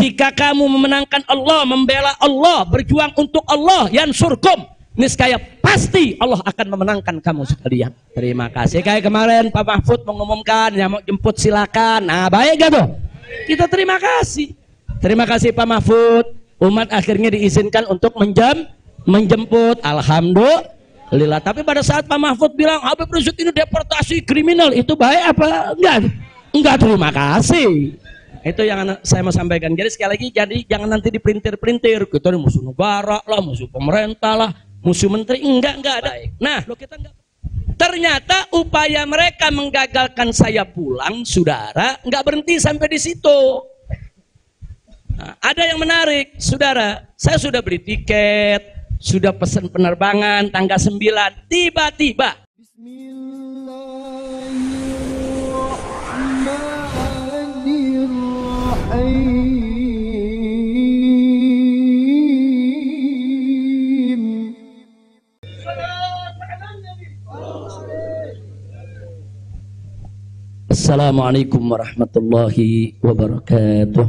Ketika kamu memenangkan Allah, membela Allah, berjuang untuk Allah, yansurkum, niscaya pasti Allah akan memenangkan kamu sekalian. Terima kasih. Kayak kemarin Pak Mahfud mengumumkan yang mau jemput silakan. Nah, baik gak tuh? Kita terima kasih. Terima kasih Pak Mahfud. Umat akhirnya diizinkan untuk menjemput. Alhamdulillah. Tapi pada saat Pak Mahfud bilang Habib Rizik ini deportasi kriminal, itu baik apa enggak? Enggak, terima kasih. Itu yang saya mau sampaikan. Jadi sekali lagi, jadi jangan nanti dipelintir-pelintir. Kita ini musuh negara lah, musuh pemerintah lah, musuh menteri. Enggak ada. Nah, kita enggak. Ternyata upaya mereka menggagalkan saya pulang, saudara, enggak berhenti sampai di situ. Nah, ada yang menarik, saudara. Saya sudah beli tiket, sudah pesan penerbangan tanggal 9. Tiba-tiba Assalamualaikum warahmatullahi wabarakatuh.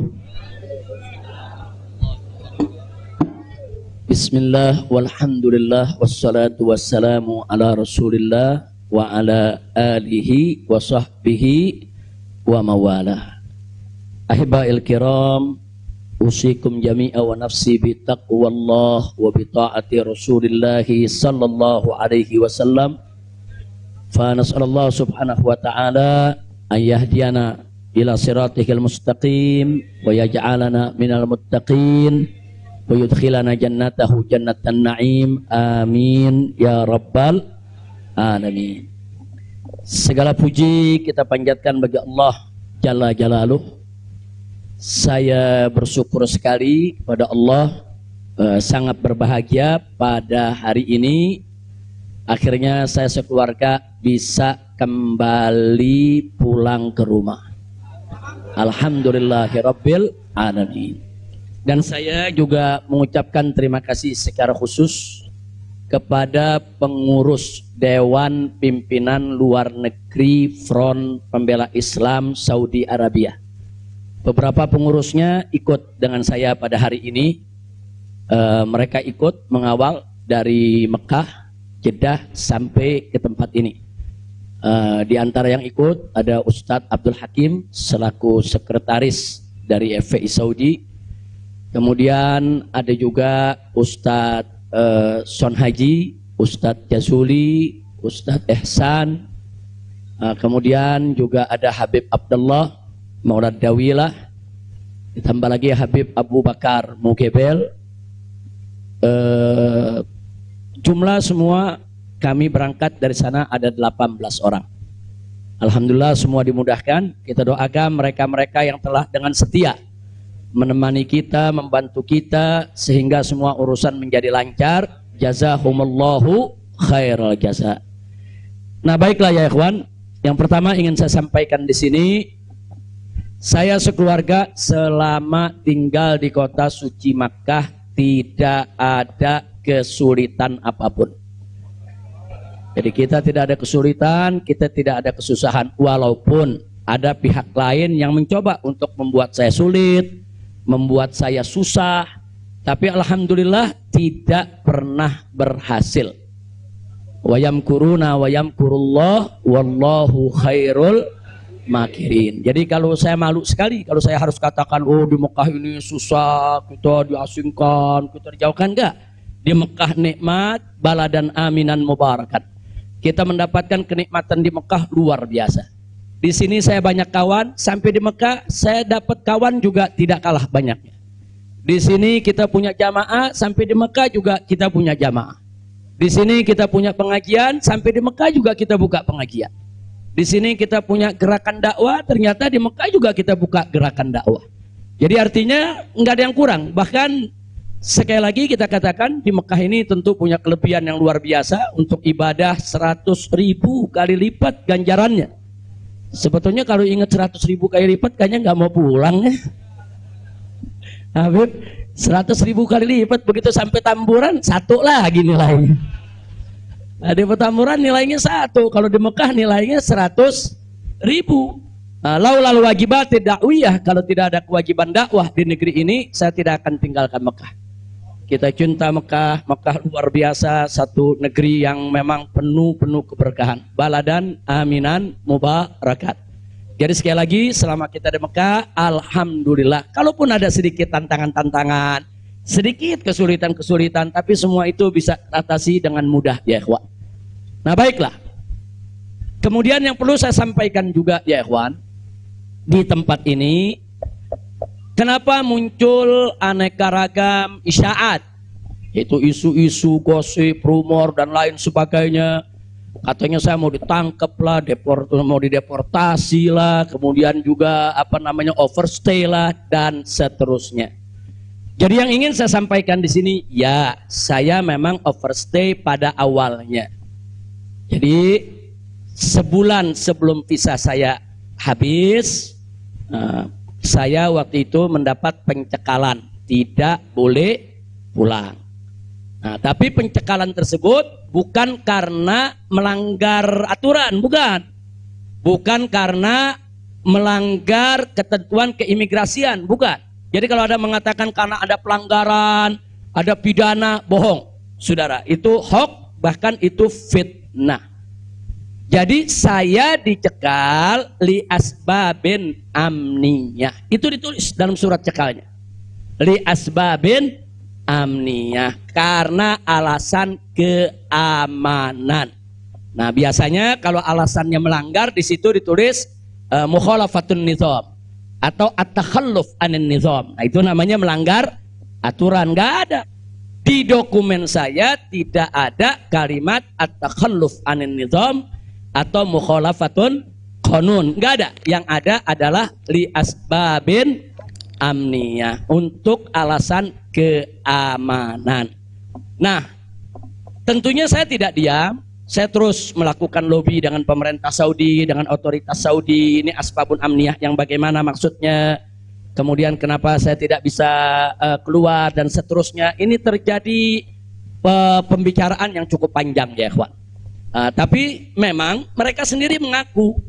Bismillah walhamdulillah wassalatu wassalamu ala rasulillah wa ala alihi wa sahbihi wa mawalah. Ahiba'il kiram, usikum jami'a wa nafsi bi taqwallah wa bi ta'ati rasulillahi sallallahu alaihi wasallam. Fa nas'alallah subhanahu wa ta'ala an yahdiyana ila siratihil mustaqim wa yaj'alana minal muttaqin wa yudkhilana jannatahu jannatan na'im, amin ya rabbal alamin. Segala puji kita panjatkan bagi Allah Jalla Jalaluh. Saya bersyukur sekali kepada Allah, sangat berbahagia pada hari ini akhirnya saya sekeluarga bisa kembali pulang ke rumah. Alhamdulillahirabbil alamin. Dan saya juga mengucapkan terima kasih secara khusus kepada pengurus Dewan Pimpinan Luar Negeri Front Pembela Islam Saudi Arabia. Beberapa pengurusnya ikut dengan saya pada hari ini. Mereka ikut mengawal dari Mekah, Jeddah sampai ke tempat ini. Di antara yang ikut ada Ustadz Abdul Hakim selaku sekretaris dari FPI Saudi. Kemudian ada juga Ustadz Son Haji, Ustadz Jazuli, Ustadz Ehsan. Kemudian juga ada Habib Abdullah Maulad Dawilah. Ditambah lagi Habib Abu Bakar Mugebel. Jumlah semua kami berangkat dari sana ada 18 orang. Alhamdulillah semua dimudahkan. Kita doakan mereka-mereka yang telah dengan setia menemani kita, membantu kita sehingga semua urusan menjadi lancar. Jazakumullahu khairal jaza. Nah, baiklah ya ikhwan. Yang pertama ingin saya sampaikan di sini, saya sekeluarga selama tinggal di kota suci Makkah tidak ada kesulitan apapun. Jadi kita tidak ada kesulitan, kita tidak ada kesusahan, walaupun ada pihak lain yang mencoba untuk membuat saya sulit, membuat saya susah, tapi alhamdulillah tidak pernah berhasil. Wa yamkuruna wa yamkurullah wallahu khairul makirin. Jadi kalau saya malu sekali kalau saya harus katakan, oh di Mekah ini susah, kita diasingkan, kita dijauhkan. Enggak. Di Mekah nikmat, baladan aminan mubarakan. Kita mendapatkan kenikmatan di Mekah luar biasa. Di sini saya banyak kawan, sampai di Mekah saya dapat kawan juga tidak kalah banyaknya. Di sini kita punya jamaah, sampai di Mekah juga kita punya jamaah. Di sini kita punya pengajian, sampai di Mekah juga kita buka pengajian. Di sini kita punya gerakan dakwah, ternyata di Mekah juga kita buka gerakan dakwah. Jadi artinya nggak ada yang kurang. Bahkan sekali lagi kita katakan di Mekah ini tentu punya kelebihan yang luar biasa untuk ibadah 100.000 kali lipat ganjarannya. Sebetulnya kalau ingat 100.000 kali lipat kayaknya nggak mau pulang ya. Habib 100.000 kali lipat begitu sampai Tamburan satu lagi nilainya. Nah, di Petamburan nilainya 1, kalau di Mekah nilainya 100.000. Laulal wajibat dakwiyah, kalau tidak ada kewajiban dakwah di negeri ini, saya tidak akan tinggalkan Mekah. Kita cinta Mekah, Mekah luar biasa, satu negeri yang memang penuh keberkahan. Baladan aminan mubarakat. Jadi sekali lagi, selama kita di Mekah, alhamdulillah. Kalaupun ada sedikit tantangan-tantangan, sedikit kesulitan-kesulitan, tapi semua itu bisa atasi dengan mudah, ya ikhwan. Nah baiklah. Kemudian yang perlu saya sampaikan juga, ya ikhwan, di tempat ini, kenapa muncul aneka ragam isyaat, yaitu isu-isu, gosip, rumor dan lain sebagainya. Katanya saya mau ditangkap lah, mau dideportasi lah, kemudian juga overstay lah dan seterusnya. Jadi yang ingin saya sampaikan di sini, ya saya memang overstay pada awalnya. Jadi sebulan sebelum visa saya habis, saya waktu itu mendapat pencekalan, tidak boleh pulang. Nah, tapi pencekalan tersebut bukan karena melanggar aturan, bukan karena melanggar ketentuan keimigrasian, bukan. Jadi kalau ada mengatakan karena ada pelanggaran, ada pidana, bohong, saudara. Itu hoax, bahkan itu fitnah. Jadi saya dicekal li asbabin amniyah. Itu ditulis dalam surat cekalnya. Li asbabin amniyah, karena alasan keamanan. Nah, biasanya kalau alasannya melanggar di situ ditulis mukhalafatun nizam atau at-takhalluf anin nizam. Nah, itu namanya melanggar aturan. Nggak ada. Di dokumen saya tidak ada kalimat at-takhalluf anin nizam atau mukhalafatun qanun, nggak ada. Yang ada adalah li asbabin amniyah, untuk alasan keamanan. Nah, tentunya saya tidak diam, saya terus melakukan lobby dengan pemerintah Saudi, dengan otoritas Saudi. Ini asbabun amniyah yang bagaimana maksudnya, kemudian kenapa saya tidak bisa keluar dan seterusnya. Ini terjadi pembicaraan yang cukup panjang, ya ikhwan. Tapi memang mereka sendiri mengaku.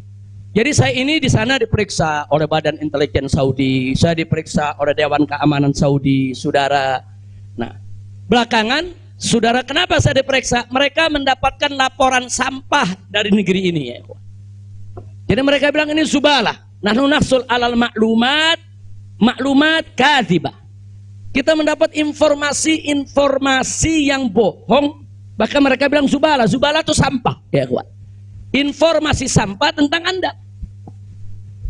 Jadi saya ini di sana diperiksa oleh Badan Intelijen Saudi, saya diperiksa oleh Dewan Keamanan Saudi, saudara. Nah, belakangan, saudara, kenapa saya diperiksa? Mereka mendapatkan laporan sampah dari negeri ini, ya. Jadi mereka bilang ini zubalah. Nahnu nahsul alal maklumat kadhibah. Kita mendapat informasi yang bohong. Bahkan mereka bilang zubala itu sampah, ya kawan. Informasi sampah tentang Anda.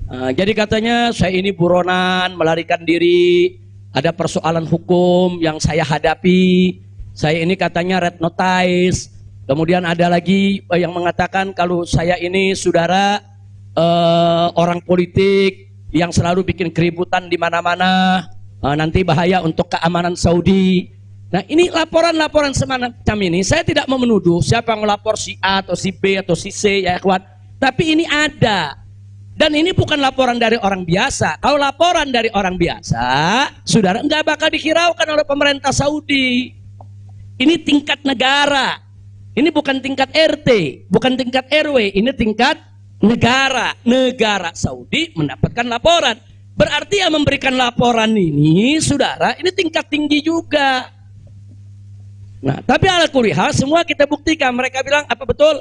Jadi katanya saya ini buronan, melarikan diri, ada persoalan hukum yang saya hadapi. Saya ini katanya red notice. Kemudian ada lagi yang mengatakan kalau saya ini saudara orang politik yang selalu bikin keributan di mana-mana, nanti bahaya untuk keamanan Saudi. Nah, ini laporan-laporan semacam ini, saya tidak mau menuduh siapa yang melapor, si A atau si B atau si C, ya ikhwan. Tapi ini ada. Dan ini bukan laporan dari orang biasa. Kalau laporan dari orang biasa, saudara, nggak bakal dihiraukan oleh pemerintah Saudi. Ini tingkat negara. Ini bukan tingkat RT, bukan tingkat RW, ini tingkat negara. Negara Saudi mendapatkan laporan. Berarti yang memberikan laporan ini, saudara, ini tingkat tinggi juga. Nah, tapi ala kulihal semua kita buktikan. Mereka bilang, apa betul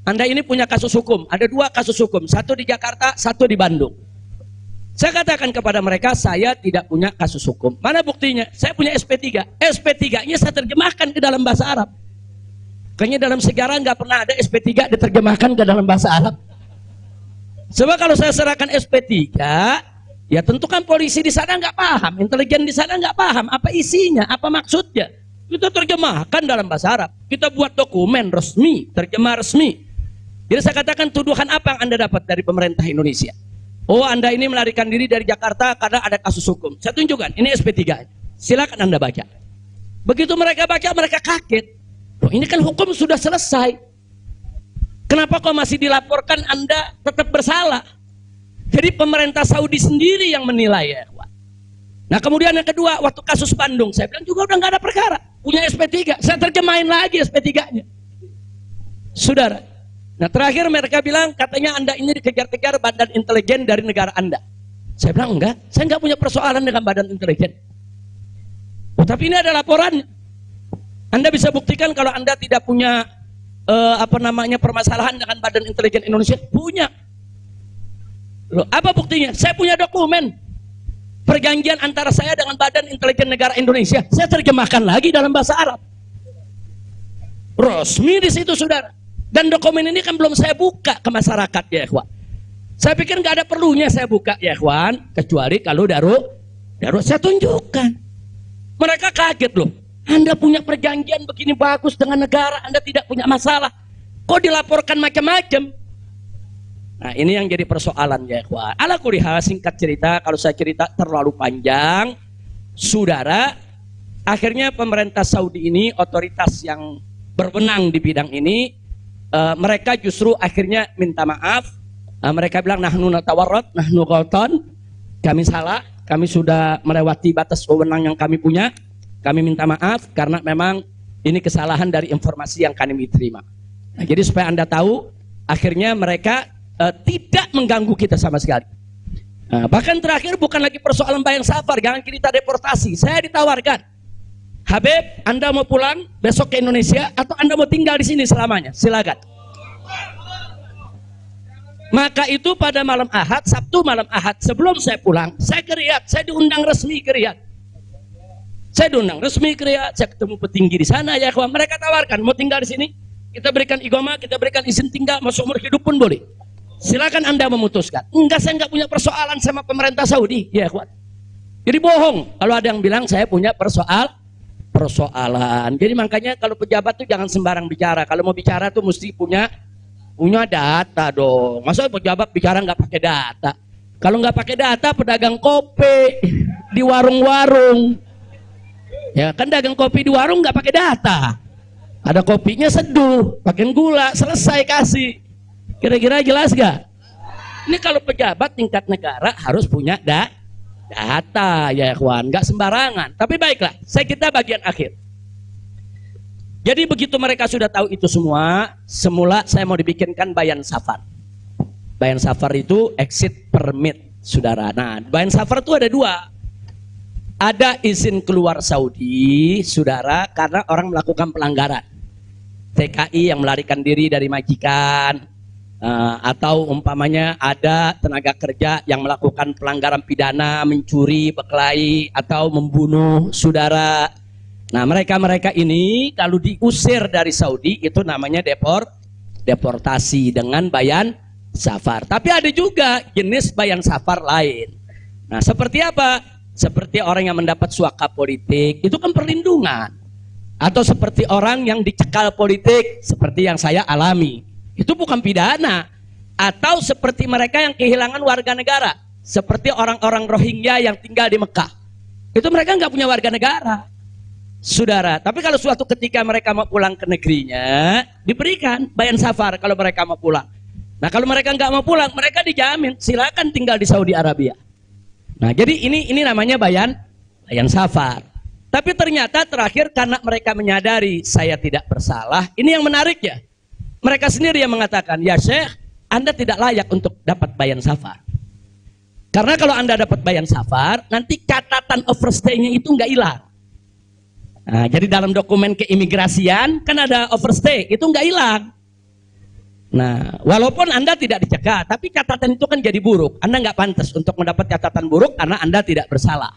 Anda ini punya kasus hukum? Ada 2 kasus hukum, satu di Jakarta, satu di Bandung. Saya katakan kepada mereka, saya tidak punya kasus hukum. Mana buktinya? Saya punya SP3. SP3-nya saya terjemahkan ke dalam bahasa Arab. Kayaknya dalam sejarah nggak pernah ada SP3 diterjemahkan ke dalam bahasa Arab. Sebab kalau saya serahkan SP3, ya tentu kan polisi di sana nggak paham, intelijen di sana nggak paham apa isinya, apa maksudnya. Kita terjemahkan dalam bahasa Arab. Kita buat dokumen resmi, terjemah resmi. Jadi saya katakan, tuduhan apa yang Anda dapat dari pemerintah Indonesia? Oh, Anda ini melarikan diri dari Jakarta karena ada kasus hukum. Saya tunjukkan, ini SP3. Silakan Anda baca. Begitu mereka baca, mereka kaget. Oh, ini kan hukum sudah selesai. Kenapa kok masih dilaporkan Anda tetap bersalah? Jadi pemerintah Saudi sendiri yang menilai, ya. Nah, kemudian yang kedua, waktu kasus Bandung, saya bilang juga udah nggak ada perkara, punya SP3, saya terjemahin lagi SP3-nya, saudara. Nah terakhir mereka bilang katanya Anda ini dikejar-kejar badan intelijen dari negara Anda. Saya bilang enggak, saya enggak punya persoalan dengan badan intelijen. Oh, tapi ini ada laporan. Anda bisa buktikan kalau Anda tidak punya permasalahan dengan badan intelijen Indonesia? Punya. Loh, apa buktinya? Saya punya dokumen perjanjian antara saya dengan badan intelijen negara Indonesia. Saya terjemahkan lagi dalam bahasa Arab. Resmi di situ, saudara. Dan dokumen ini kan belum saya buka ke masyarakat, ya ikhwan. Saya pikir nggak ada perlunya saya buka, ya ikhwan, kecuali kalau darurat saya tunjukkan. Mereka kaget loh. Anda punya perjanjian begini bagus dengan negara, Anda tidak punya masalah. Kok dilaporkan macam-macam? Nah ini yang jadi persoalan, ya ikhwan. Ala kulihal, singkat cerita, kalau saya cerita terlalu panjang, saudara, akhirnya pemerintah Saudi ini, otoritas yang berwenang di bidang ini, mereka justru akhirnya minta maaf. Mereka bilang nahnu natawarrat, nahnu ghaltan, kami salah, kami sudah melewati batas wewenang yang kami punya. Kami minta maaf karena memang ini kesalahan dari informasi yang kami terima. Nah, jadi supaya Anda tahu, akhirnya mereka tidak mengganggu kita sama sekali. Bahkan terakhir bukan lagi persoalan bayang safar, jangan kita deportasi. Saya ditawarkan, Habib, Anda mau pulang besok ke Indonesia atau Anda mau tinggal di sini selamanya? Silakan. Maka itu pada malam Ahad, Sabtu malam Ahad, sebelum saya pulang, saya ke Riyadh, saya diundang resmi ke Riyadh. Saya diundang resmi ke Riyadh, saya ketemu petinggi di sana, ya kawan. Mereka tawarkan, mau tinggal di sini, kita berikan iqamah, kita berikan izin tinggal, mau seumur hidup pun boleh. Silakan Anda memutuskan. Enggak, saya enggak punya persoalan sama pemerintah Saudi, ya kawan. Jadi bohong kalau ada yang bilang saya punya persoalan. Jadi makanya kalau pejabat tuh jangan sembarang bicara. Kalau mau bicara tuh mesti punya data dong. Masa pejabat bicara nggak pakai data? Kalau nggak pakai data, pedagang kopi di warung-warung, ya kan dagang kopi di warung nggak pakai data. Ada kopinya seduh, pakai gula, selesai kasih. Kira-kira jelas gak? Ini kalau pejabat tingkat negara harus punya data, ya kawan, nggak sembarangan. Tapi baiklah, kita bagian akhir. Jadi begitu mereka sudah tahu itu semua, semula saya mau dibikinkan bayan safar. Bayan safar itu exit permit, saudara. Nah, bayan safar itu ada dua. Ada izin keluar Saudi, saudara, karena orang melakukan pelanggaran. TKI yang melarikan diri dari majikan, atau umpamanya ada tenaga kerja yang melakukan pelanggaran pidana, mencuri, berkelahi, atau membunuh saudara. Nah mereka ini kalau diusir dari Saudi itu namanya deportasi dengan bayan safar. Tapi ada juga jenis bayan safar lain. Nah seperti apa? Seperti orang yang mendapat suaka politik, itu kan perlindungan. Atau seperti orang yang dicekal politik, seperti yang saya alami, itu bukan pidana. Atau seperti mereka yang kehilangan warga negara, seperti orang-orang Rohingya yang tinggal di Mekah, itu mereka nggak punya warga negara, saudara. Tapi kalau suatu ketika mereka mau pulang ke negerinya, diberikan bayan safar kalau mereka mau pulang. Nah kalau mereka nggak mau pulang, mereka dijamin silakan tinggal di Saudi Arabia. Nah jadi ini namanya bayan safar. Tapi ternyata terakhir karena mereka menyadari saya tidak bersalah, ini yang menarik ya. Mereka sendiri yang mengatakan, ya Syekh, Anda tidak layak untuk dapat bayan safar. Karena kalau Anda dapat bayan safar, nanti catatan overstay-nya itu nggak hilang. Nah, jadi dalam dokumen keimigrasian kan ada overstay, itu nggak hilang. Nah, walaupun Anda tidak dicegah, tapi catatan itu kan jadi buruk. Anda nggak pantas untuk mendapat catatan buruk karena Anda tidak bersalah.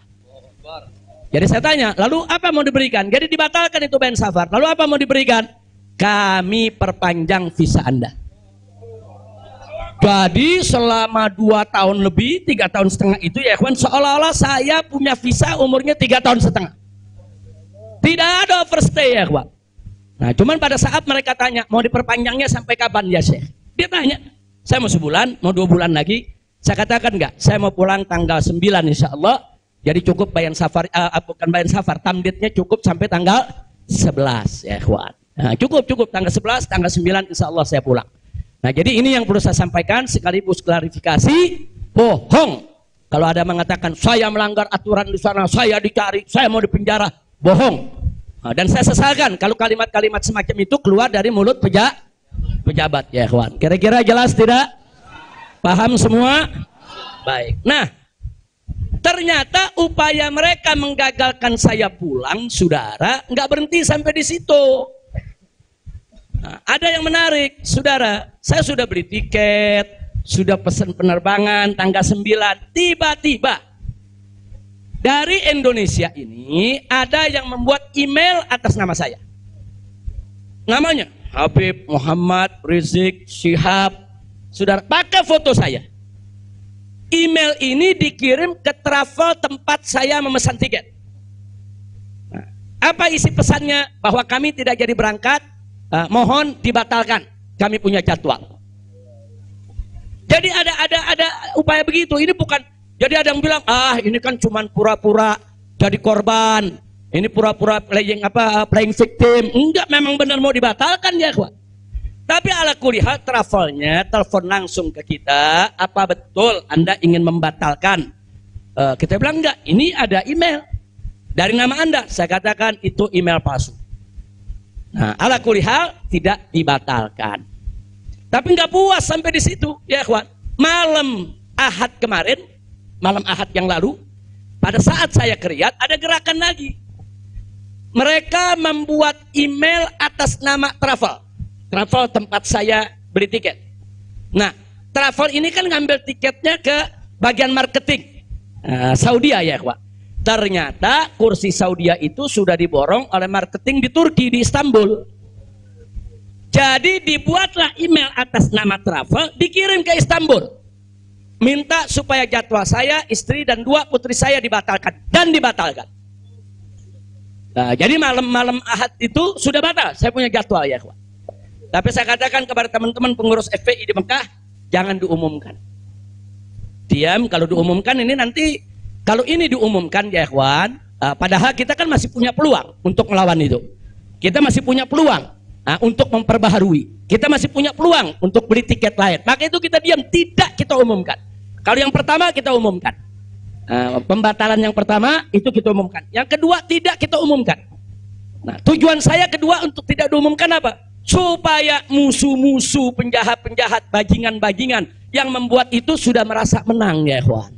Jadi saya tanya, lalu apa mau diberikan? Jadi dibatalkan itu bayan safar. Lalu apa mau diberikan? Kami perpanjang visa Anda. Jadi selama 2 tahun lebih, 3 tahun setengah itu ya kawan, seolah-olah saya punya visa umurnya 3 tahun setengah. Tidak ada overstay ya kawan. Nah cuman pada saat mereka tanya, mau diperpanjangnya sampai kapan ya Syekh? Dia tanya, saya mau sebulan, mau 2 bulan lagi. Saya katakan enggak, saya mau pulang tanggal 9 insya Allah. Jadi cukup bayan safar, bukan bayan safar, tamdidnya cukup sampai tanggal 11 ya kawan. Nah, cukup tanggal 11, tanggal 9 insya Allah saya pulang. Nah jadi ini yang perlu saya sampaikan sekaligus klarifikasi, bohong. Kalau ada mengatakan saya melanggar aturan di sana, saya dicari, saya mau dipenjara, bohong. Nah, dan saya sesalkan kalau kalimat-kalimat semacam itu keluar dari mulut pejabat. pejabat ya ikhwan. Kira-kira jelas tidak? Paham semua? Baik. Nah, ternyata upaya mereka menggagalkan saya pulang, saudara, nggak berhenti sampai di situ. Nah, ada yang menarik, saudara. Saya sudah beli tiket, sudah pesan penerbangan tanggal 9. Tiba-tiba dari Indonesia ini ada yang membuat email atas nama saya. Namanya Habib Muhammad Rizik Syihab. Saudara, pakai foto saya. Email ini dikirim ke travel tempat saya memesan tiket. Nah, apa isi pesannya? Bahwa kami tidak jadi berangkat, mohon dibatalkan. Kami punya jadwal. Jadi ada upaya begitu. Ini bukan. Jadi ada yang bilang, ini kan cuman pura-pura jadi korban. Ini pura-pura playing victim. Enggak, memang benar mau dibatalkan ya, kawan. Tapi ala kulihal travelnya telepon langsung ke kita, apa betul Anda ingin membatalkan? Kita bilang enggak, ini ada email dari nama Anda. Saya katakan itu email palsu. Nah, ala kulihal tidak dibatalkan. Tapi nggak puas sampai di situ, ya kawan. Malam Ahad kemarin, malam Ahad yang lalu, pada saat saya ke Riyadh, ada gerakan lagi. Mereka membuat email atas nama travel tempat saya beli tiket. Nah, travel ini kan ngambil tiketnya ke bagian marketing Saudi ya, Pak. Ternyata kursi Saudi itu sudah diborong oleh marketing di Turki, di Istanbul. Jadi dibuatlah email atas nama travel, dikirim ke Istanbul. Minta supaya jadwal saya, istri dan 2 putri saya dibatalkan. Dan dibatalkan. Nah, jadi malam Ahad itu sudah batal. Saya punya jadwal ya, Pak. Tapi saya katakan kepada teman-teman pengurus FPI di Mekah, jangan diumumkan. Diam, kalau diumumkan ini nanti, kalau ini diumumkan ya ikhwan, padahal kita kan masih punya peluang untuk melawan itu. Kita masih punya peluang untuk memperbaharui. Kita masih punya peluang untuk beli tiket lain. Maka itu kita diam, tidak kita umumkan. Kalau yang pertama kita umumkan. Pembatalan yang pertama itu kita umumkan. Yang kedua tidak kita umumkan. Nah, tujuan saya kedua untuk tidak diumumkan apa? Supaya musuh-musuh, penjahat-penjahat, bajingan-bajingan yang membuat itu sudah merasa menang ya ikhwan.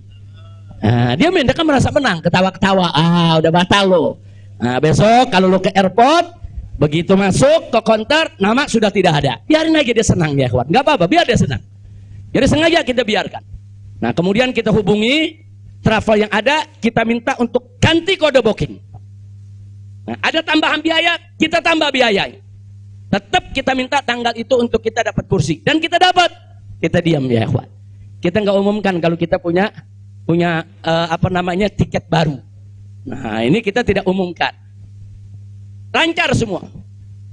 Nah, dia kan merasa menang, ketawa-ketawa, udah batal lo. Nah, besok kalau lo ke airport, begitu masuk ke counter, nama sudah tidak ada. Biarin aja dia senang ya ikhwan, nggak apa-apa, biar dia senang. Jadi sengaja kita biarkan. Nah, kemudian kita hubungi travel yang ada, kita minta untuk ganti kode booking. Nah, ada tambahan biaya, kita tambah biayanya. Tetap kita minta tanggal itu untuk kita dapat kursi. Dan kita dapat. Kita diam ya ikhwan. Kita nggak umumkan kalau kita punya tiket baru. Nah, ini kita tidak umumkan. Lancar semua.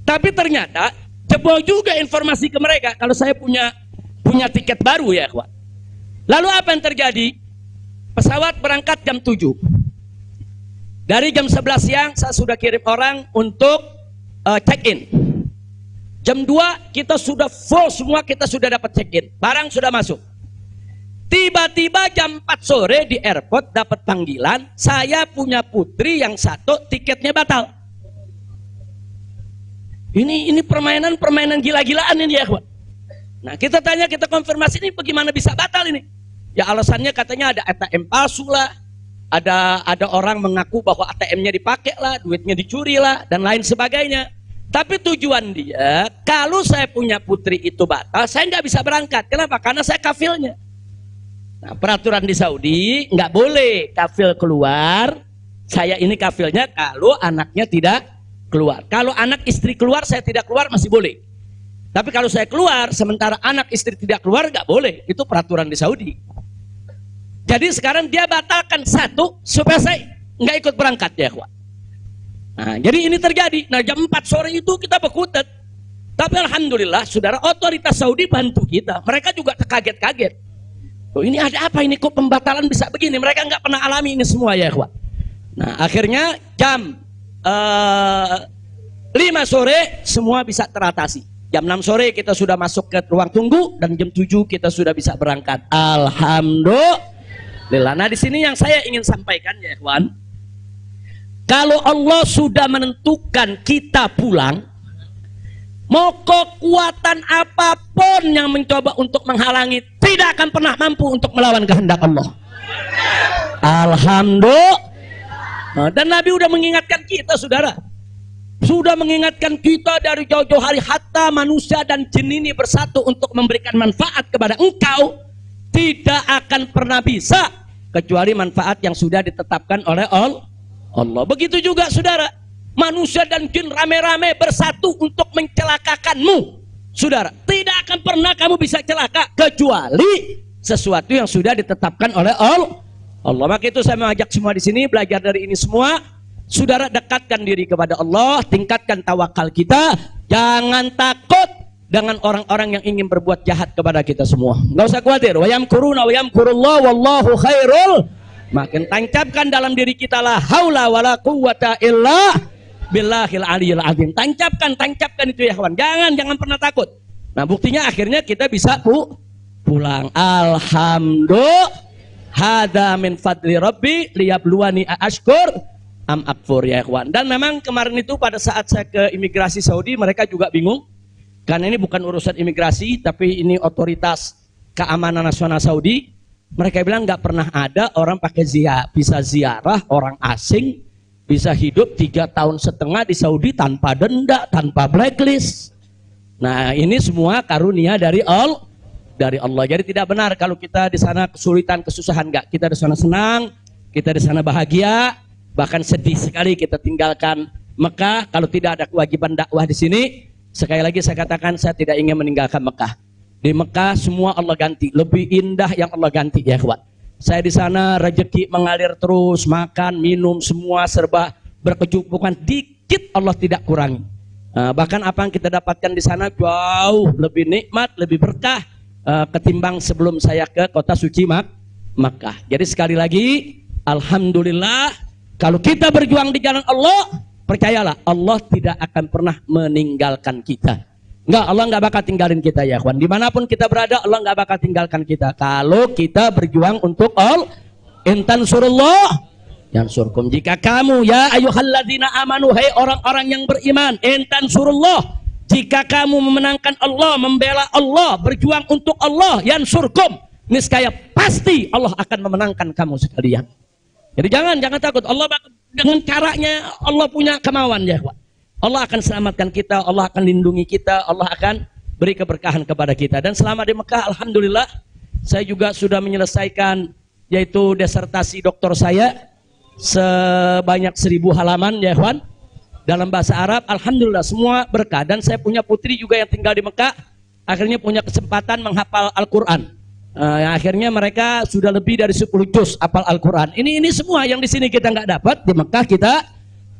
Tapi ternyata jebol juga informasi ke mereka kalau saya punya tiket baru ya ikhwan. Lalu apa yang terjadi? Pesawat berangkat jam 7. Dari jam 11 siang saya sudah kirim orang untuk check-in. Jam 2 kita sudah full semua, kita sudah dapat check-in. Barang sudah masuk. Tiba-tiba jam 4 sore di airport dapat panggilan, saya punya putri yang satu tiketnya batal. Ini permainan gila-gilaan ini ya, kawan. Nah, kita tanya, kita konfirmasi ini bagaimana bisa batal ini? Ya alasannya katanya ada ATM palsu lah. Ada orang mengaku bahwa ATM-nya dipakai lah, duitnya dicuri lah, dan lain sebagainya. Tapi tujuan dia, kalau saya punya putri itu batal, saya nggak bisa berangkat. Kenapa? Karena saya kafilnya. Nah, peraturan di Saudi nggak boleh kafil keluar. Saya ini kafilnya kalau anaknya tidak keluar. Kalau anak istri keluar, saya tidak keluar masih boleh. Tapi kalau saya keluar, sementara anak istri tidak keluar, nggak boleh. Itu peraturan di Saudi. Jadi sekarang dia batalkan satu supaya saya nggak ikut berangkat ya, kawan. Nah, jadi ini terjadi. Nah, jam 4 sore itu kita berkutat. Tapi alhamdulillah, saudara, otoritas Saudi bantu kita. Mereka juga terkaget-kaget. Oh, ini ada apa ini? Kok pembatalan bisa begini? Mereka nggak pernah alami ini semua ya, kawan. Nah, akhirnya jam 5 sore semua bisa teratasi. Jam 6 sore kita sudah masuk ke ruang tunggu dan jam 7 kita sudah bisa berangkat. Alhamdulillah. Nah, di sini yang saya ingin sampaikan ya, kawan. Kalau Allah sudah menentukan kita pulang, Mau kekuatan apapun yang mencoba untuk menghalangi, tidak akan pernah mampu untuk melawan kehendak Allah. Alhamdulillah. Dan Nabi sudah mengingatkan kita, saudara. Sudah mengingatkan kita dari jauh-jauh hari, hatta manusia dan jin ini bersatu untuk memberikan manfaat kepada engkau, tidak akan pernah bisa kecuali manfaat yang sudah ditetapkan oleh Allah. Begitu juga, saudara. Manusia dan jin rame-rame bersatu untuk mencelakakanmu, saudara. Tidak akan pernah kamu bisa celaka kecuali sesuatu yang sudah ditetapkan oleh Allah. Maka itu saya mengajak semua di sini belajar dari ini semua. Saudara, dekatkan diri kepada Allah, tingkatkan tawakal kita. Jangan takut dengan orang-orang yang ingin berbuat jahat kepada kita semua. Nggak usah khawatir. Wa yamkuruna wa yamkurullah wallahu khairul. Makin tancapkan dalam diri kita la haula wala quwwata illa billahil aliyil azim. Tancapkan itu ya kawan. Jangan pernah takut. Nah, buktinya akhirnya kita bisa pulang. Alhamdulillah. Hada min fadli rabbi liyabluwani ashkur am akfur ya kawan. Dan memang kemarin itu pada saat saya ke imigrasi Saudi, mereka juga bingung. Karena ini bukan urusan imigrasi, tapi ini otoritas keamanan nasional Saudi. Mereka bilang nggak pernah ada orang pakai bisa ziarah orang asing bisa hidup 3,5 tahun di Saudi tanpa denda, tanpa blacklist. Nah, ini semua karunia dari Allah. Jadi tidak benar kalau kita di sana kesulitan, kesusahan. Enggak, kita di sana senang, kita di sana bahagia, bahkan sedih sekali kita tinggalkan Mekah kalau tidak ada kewajiban dakwah di sini. Sekali lagi saya katakan, saya tidak ingin meninggalkan Mekah. Di Mekah semua Allah ganti, lebih indah yang Allah ganti ya kawan. Saya di sana rezeki mengalir terus, makan, minum, semua serba berkecukupan, dikit Allah tidak kurangi. Bahkan apa yang kita dapatkan di sana jauh lebih nikmat, lebih berkah ketimbang sebelum saya ke kota suci Makkah. Jadi sekali lagi, alhamdulillah, kalau kita berjuang di jalan Allah, percayalah Allah tidak akan pernah meninggalkan kita. Enggak, Allah enggak bakal tinggalin kita ya kawan. Dimanapun kita berada, Allah enggak bakal tinggalkan kita. Kalau kita berjuang untuk Allah. Intan surullah yansurkum. Jika kamu ya ayyuhalladzina amanu, hai orang-orang yang beriman, intan surullah, jika kamu memenangkan Allah, membela Allah, berjuang untuk Allah, yansurkum, niscaya pasti Allah akan memenangkan kamu sekalian. Jadi jangan takut. Allah dengan caranya Allah punya kemauan ya kawan. Allah akan selamatkan kita, Allah akan lindungi kita, Allah akan beri keberkahan kepada kita. Dan selama di Mekah, alhamdulillah, saya juga sudah menyelesaikan yaitu disertasi doktor saya sebanyak 1000 halaman ya kawan, dalam bahasa Arab. Alhamdulillah semua berkah. Dan saya punya putri juga yang tinggal di Mekah, akhirnya punya kesempatan menghafal Al-Quran. Yang akhirnya mereka sudah lebih dari 10 juz hafal Al-Quran. Ini semua yang di sini kita nggak dapat, di Mekah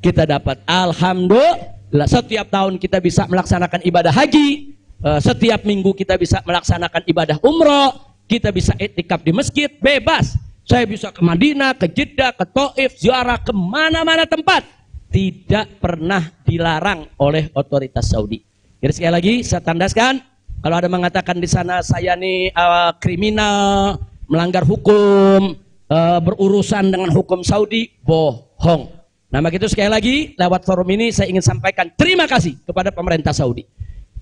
kita dapat. Alhamdulillah, setiap tahun kita bisa melaksanakan ibadah haji, setiap minggu kita bisa melaksanakan ibadah umroh, kita bisa iktikaf di masjid bebas. Saya bisa ke Madinah, ke Jeddah, ke Taif, ziarah kemana-mana tempat, tidak pernah dilarang oleh otoritas Saudi. Jadi sekali lagi saya tandaskan, kalau ada mengatakan di sana saya nih kriminal, melanggar hukum, berurusan dengan hukum Saudi, bohong. Nah, begitu sekali lagi lewat forum ini saya ingin sampaikan terima kasih kepada pemerintah Saudi.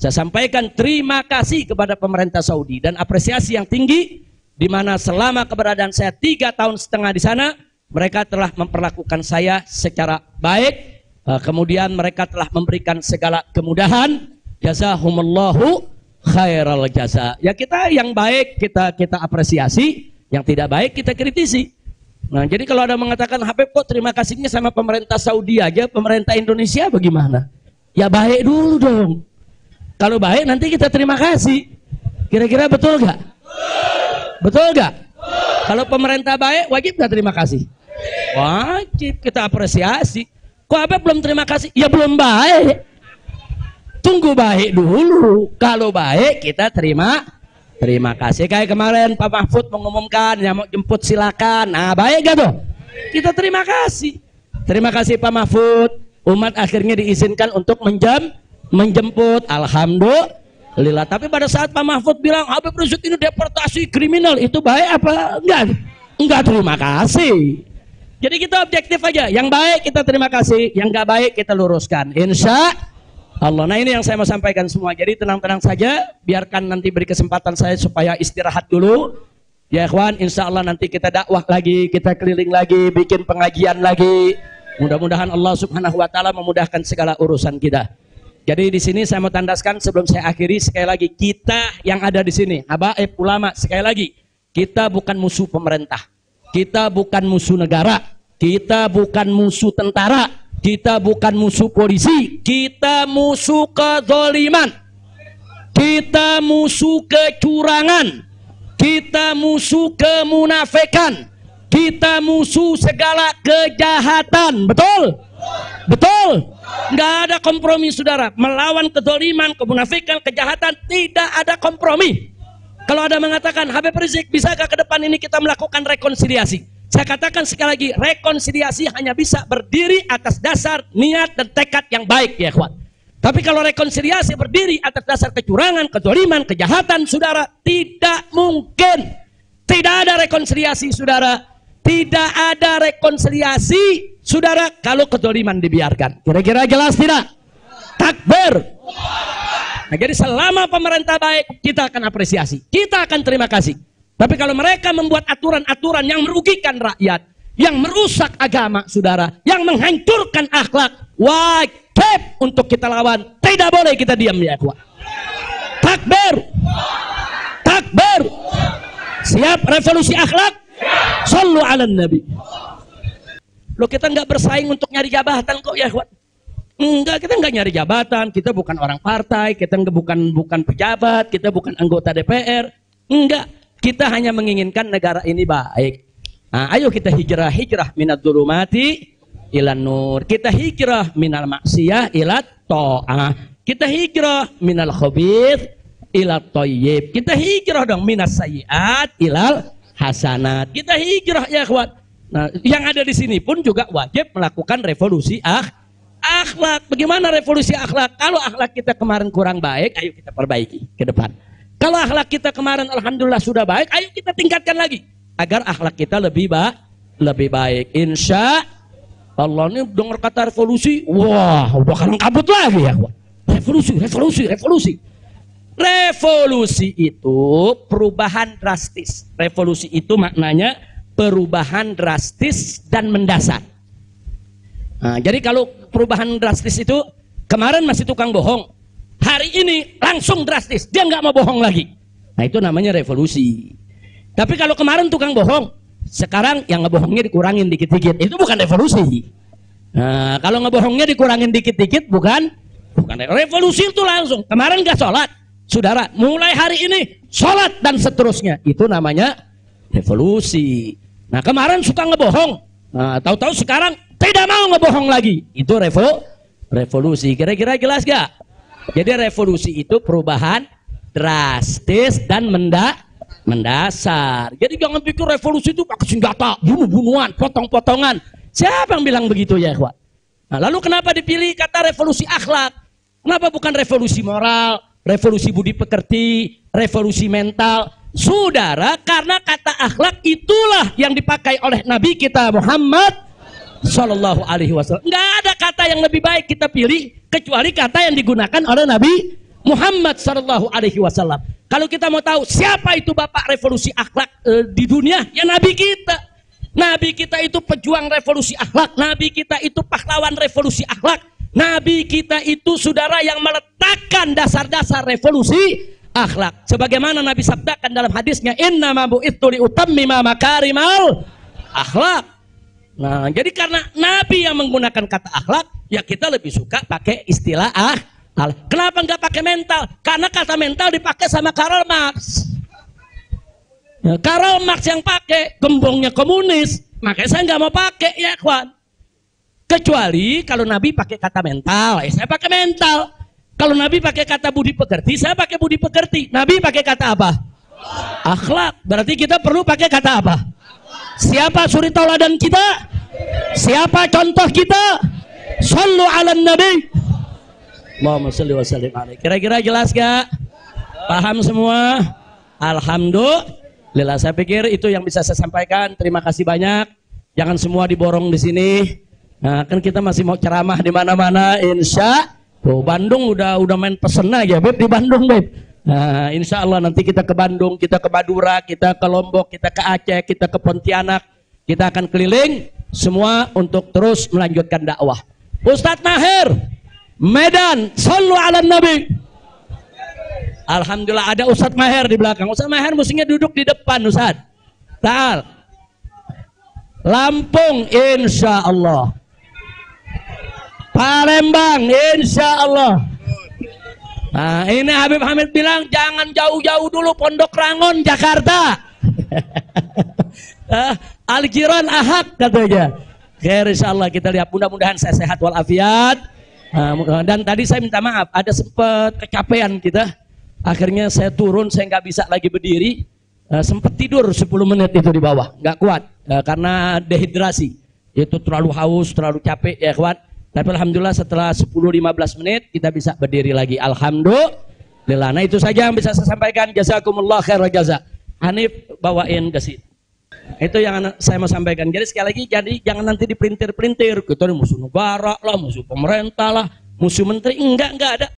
Saya sampaikan terima kasih kepada pemerintah Saudi dan apresiasi yang tinggi, di mana selama keberadaan saya 3,5 tahun di sana, mereka telah memperlakukan saya secara baik. Kemudian mereka telah memberikan segala kemudahan. Jazahumullahu khairal jaza. Ya, kita yang baik kita apresiasi, yang tidak baik kita kritisi. Nah, jadi kalau ada mengatakan Habib kok terima kasihnya sama pemerintah Saudi aja, pemerintah Indonesia bagaimana? Ya baik dulu dong. Kalau baik nanti kita terima kasih. Kira-kira betul gak? Betul gak? Kalau pemerintah baik wajib gak terima kasih? Wajib, kita apresiasi. Kok Habib belum terima kasih? Ya belum baik. Tunggu baik dulu. Kalau baik kita terima kasih. Kayak kemarin Pak Mahfud mengumumkan yang mau jemput silakan. Nah, baik gak tuh? Kita terima kasih. Terima kasih Pak Mahfud. Umat akhirnya diizinkan untuk menjemput. Alhamdulillah. Tapi pada saat Pak Mahfud bilang Habib Rizik ini deportasi kriminal, itu baik apa enggak? Enggak terima kasih. Jadi kita objektif aja. Yang baik kita terima kasih, yang enggak baik kita luruskan. Insya Allah. Nah ini yang saya mau sampaikan semua. Jadi tenang-tenang saja, biarkan nanti beri kesempatan saya supaya istirahat dulu. Ya ikhwan, insya Allah nanti kita dakwah lagi, kita keliling lagi, bikin pengajian lagi. Mudah-mudahan Allah Subhanahu wa taala memudahkan segala urusan kita. Jadi di sini saya mau tandaskan sebelum saya akhiri sekali lagi, kita yang ada di sini, habaib ulama, sekali lagi, kita bukan musuh pemerintah. Kita bukan musuh negara, kita bukan musuh tentara, kita bukan musuh polisi, kita musuh kezaliman, kita musuh kecurangan, kita musuh kemunafikan, kita musuh segala kejahatan. Betul? Betul? Nggak ada kompromi saudara. Melawan kezaliman, kemunafikan, kejahatan, tidak ada kompromi. Kalau ada mengatakan, Habib Rizik, bisakah ke depan ini kita melakukan rekonsiliasi? Saya katakan sekali lagi, rekonsiliasi hanya bisa berdiri atas dasar niat dan tekad yang baik ya ikhwan. Tapi kalau rekonsiliasi berdiri atas dasar kecurangan, kezaliman, kejahatan, saudara, tidak mungkin. Tidak ada rekonsiliasi, saudara. Tidak ada rekonsiliasi, saudara, kalau kezaliman dibiarkan. Kira-kira jelas tidak? Takbir. Nah, jadi selama pemerintah baik, kita akan apresiasi. Kita akan terima kasih. Tapi kalau mereka membuat aturan-aturan yang merugikan rakyat, yang merusak agama, saudara, yang menghancurkan akhlak, wajib untuk kita lawan. Tidak boleh kita diam ya ikhwan. Takbir. Takbir. Siap revolusi akhlak? Sallu ala nabi. Loh, kita nggak bersaing untuk nyari jabatan kok ya ikhwan. Enggak, kita nggak nyari jabatan, kita bukan orang partai, kita bukan pejabat, kita bukan anggota DPR. Enggak, kita hanya menginginkan negara ini baik. Nah, ayo kita hijrah minad dzulumati ilan nur. Kita hijrah minal maksiyah ila ta'ah. Kita hijrah minal khabith ila thayyib. Kita hijrah dong minas sayyiat ilal hasanat. Kita hijrah ya ikhwan. Nah, yang ada di sini pun juga wajib melakukan revolusi akhlak. Bagaimana revolusi akhlak? Kalau akhlak kita kemarin kurang baik, ayo kita perbaiki ke depan. Kalau akhlak kita kemarin alhamdulillah sudah baik, ayo kita tingkatkan lagi agar akhlak kita lebih baik. Insya Allah. Ini dengar kata revolusi, wah udah kalang kabut lagi ya. Revolusi. Revolusi itu perubahan drastis. Revolusi itu maknanya perubahan drastis dan mendasar. Nah, jadi kalau perubahan drastis itu kemarin masih tukang bohong, hari ini langsung drastis, dia nggak mau bohong lagi. Nah itu namanya revolusi. Tapi kalau kemarin tukang bohong, sekarang yang ngebohongnya dikurangin dikit-dikit, itu bukan revolusi. Nah, kalau ngebohongnya dikurangin dikit-dikit bukan revolusi. Itu langsung. Kemarin nggak sholat, saudara, mulai hari ini sholat dan seterusnya, itu namanya revolusi. Nah kemarin suka ngebohong, nah, tahu-tahu sekarang tidak mau ngebohong lagi, itu revolusi. Kira-kira jelas gak? Jadi revolusi itu perubahan drastis dan mendasar. Jadi jangan pikir revolusi itu pakai senjata, bunuh-bunuhan, potong-potongan. Siapa yang bilang begitu ya ikhwan? Nah, lalu kenapa dipilih kata revolusi akhlak? Kenapa bukan revolusi moral, revolusi budi pekerti, revolusi mental? Saudara, karena kata akhlak itulah yang dipakai oleh Nabi kita Muhammad Sallallahu Alaihi Wasallam. Nggak ada kata yang lebih baik kita pilih kecuali kata yang digunakan oleh Nabi Muhammad Sallallahu Alaihi Wasallam. Kalau kita mau tahu siapa itu bapak revolusi akhlak di dunia, ya Nabi kita. Nabi kita itu pejuang revolusi akhlak. Nabi kita itu pahlawan revolusi akhlak. Nabi kita itu saudara yang meletakkan dasar-dasar revolusi akhlak. Sebagaimana Nabi sabdakan dalam hadisnya, innama bu'itsu liutammima makarimal akhlak. Nah, jadi karena Nabi yang menggunakan kata akhlak, ya kita lebih suka pakai istilah akhlak. Kenapa nggak pakai mental? Karena kata mental dipakai sama Karl Marx. Ya, Karl Marx yang pakai, gembongnya komunis, makanya saya nggak mau pakai ya kawan. Kecuali kalau Nabi pakai kata mental, ya saya pakai mental. Kalau Nabi pakai kata budi pekerti, saya pakai budi pekerti. Nabi pakai kata apa? Akhlak. Berarti kita perlu pakai kata apa? Siapa suri tauladan kita? Siapa contoh kita? Sallu ala nabi. Allahumma salli wa sallim alaihi. Kira-kira jelas gak? Paham semua? Alhamdulillah. Saya pikir itu yang bisa saya sampaikan. Terima kasih banyak. Jangan semua diborong di sini. Nah, kan kita masih mau ceramah di mana-mana, insya Oh, Bandung udah main pesen aja, Beb, di Bandung, Beb. Nah, insya Allah nanti kita ke Bandung, kita ke Madura, kita ke Lombok, kita ke Aceh, kita ke Pontianak. Kita akan keliling semua untuk terus melanjutkan dakwah. Ustadz Maher, Medan, sallu ala Nabi. Alhamdulillah ada Ustadz Maher di belakang. Ustadz Maher mestinya duduk di depan, Ustadz. Ta'al. Lampung, insya Allah. Palembang, insya Allah. Nah, ini Habib Hamid bilang jangan jauh-jauh dulu, Pondok Rangon, Jakarta. Al-Jiran Ahad katanya. Oke, insya Allah kita lihat, mudah-mudahan saya sehat walafiat. Dan tadi saya minta maaf, ada sempat kecapean kita. Akhirnya saya turun, saya nggak bisa lagi berdiri. Sempat tidur 10 menit itu di bawah, nggak kuat karena dehidrasi. Itu terlalu haus, terlalu capek ya kawan. Tapi alhamdulillah setelah 10-15 menit kita bisa berdiri lagi. Alhamdulillah. Nah itu saja yang bisa saya sampaikan. Jazakumullah khairal jaza. Hanif bawain ke sini. Itu yang saya mau sampaikan. Jadi sekali lagi, jadi jangan nanti dipelintir-pelintir. Kita musuh negara lah, musuh pemerintah lah, musuh menteri. Enggak ada.